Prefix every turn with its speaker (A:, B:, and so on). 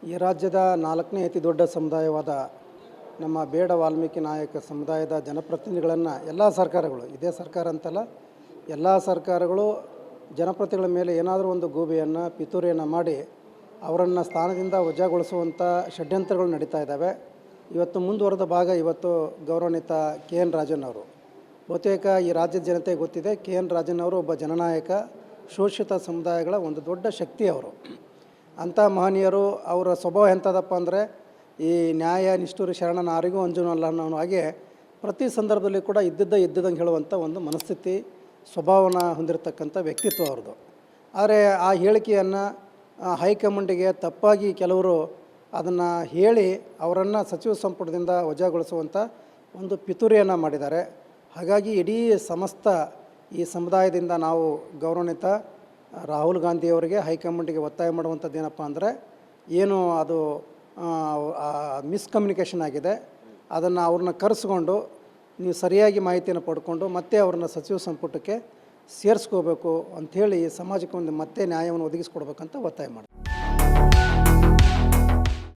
A: ಈ ರಾಜ್ಯದ 4ನೇ ಅತಿ ದೊಡ್ಡ ಸಮುದಾಯವಾದ ನಮ್ಮ ಬೇಡ ವಾಲ್ಮೀಕಿ ನಾಯಕ ಸಮುದಾಯದ ಜನಪ್ರತಿನಿಧಿಗಳನ್ನು ಎಲ್ಲ ಸರ್ಕಾರಗಳು, ಇದೇ ಸರ್ಕಾರ ಅಂತಲ್ಲ, ಎಲ್ಲ ಸರ್ಕಾರಗಳು ಜನಪ್ರತಿನಿಧಿಗಳ ಮೇಲೆ ಏನಾದರೂ ಒಂದು ಗೂಬೆಯನ್ನು ಪಿತೂರಿಯನ್ನು ಮಾಡಿ ಅವರನ್ನು ಸ್ಥಾನದಿಂದ ವಜಾಗೊಳಿಸುವಂಥ ಷಡ್ಯಂತ್ರಗಳು ನಡೀತಾ ಇದ್ದಾವೆ. ಇವತ್ತು ಮುಂದುವರೆದ ಭಾಗ ಇವತ್ತು ಗೌರವಾನ್ವಿತ KN ರಾಜನ್ ಅವರು. ಬಹುತೇಕ ಈ ರಾಜ್ಯದ ಜನತೆಗೆ ಗೊತ್ತಿದೆ, KN ರಾಜನ್ ಅವರು ಒಬ್ಬ ಜನನಾಯಕ, ಶೋಷಿತ ಸಮುದಾಯಗಳ ಒಂದು ದೊಡ್ಡ ಶಕ್ತಿ ಅವರು. ಅಂಥ ಮಹನೀಯರು. ಅವರ ಸ್ವಭಾವ ಎಂಥದಪ್ಪ ಅಂದರೆ, ಈ ನ್ಯಾಯ ನಿಷ್ಠುರ ಶರಣನ ಯಾರಿಗೂ ಅಂಜುನಲ್ಲ ಅನ್ನೋ ಹಾಗೆ ಪ್ರತಿ ಸಂದರ್ಭದಲ್ಲಿ ಕೂಡ ಇದ್ದಿದ್ದಂಗೆ ಹೇಳುವಂಥ ಒಂದು ಮನಸ್ಥಿತಿ, ಸ್ವಭಾವನ ಹೊಂದಿರತಕ್ಕಂಥ ವ್ಯಕ್ತಿತ್ವ ಅವ್ರದ್ದು. ಆದರೆ ಆ ಹೇಳಿಕೆಯನ್ನು ಹೈಕಮಾಂಡಿಗೆ ತಪ್ಪಾಗಿ ಕೆಲವರು ಅದನ್ನು ಹೇಳಿ ಅವರನ್ನು ಸಚಿವ ಸಂಪುಟದಿಂದ ವಜಾಗೊಳಿಸುವಂಥ ಒಂದು ಪಿತೂರಿಯನ್ನು ಮಾಡಿದ್ದಾರೆ. ಹಾಗಾಗಿ ಇಡೀ ಸಮಸ್ತ ಈ ಸಮುದಾಯದಿಂದ ನಾವು ಗೌರವಾನ್ವಿತ ರಾಹುಲ್ ಗಾಂಧಿಯವರಿಗೆ ಹೈಕಮಾಂಡಿಗೆ ಒತ್ತಾಯ ಮಾಡುವಂಥದ್ದು ಏನಪ್ಪ ಅಂದರೆ, ಏನು ಅದು ಮಿಸ್ಕಮ್ಯುನಿಕೇಷನ್ ಆಗಿದೆ, ಅದನ್ನು ಅವ್ರನ್ನ ಕರೆಸ್ಕೊಂಡು ನೀವು ಸರಿಯಾಗಿ ಮಾಹಿತಿಯನ್ನು ಪಡ್ಕೊಂಡು ಮತ್ತೆ ಅವ್ರನ್ನ ಸಚಿವ ಸಂಪುಟಕ್ಕೆ ಸೇರಿಸ್ಕೋಬೇಕು ಅಂಥೇಳಿ ಸಮಾಜಕ್ಕೆ ಒಂದು ಮತ್ತೆ ನ್ಯಾಯವನ್ನು ಒದಗಿಸ್ಕೊಡ್ಬೇಕಂತ ಒತ್ತಾಯ ಮಾಡಿ.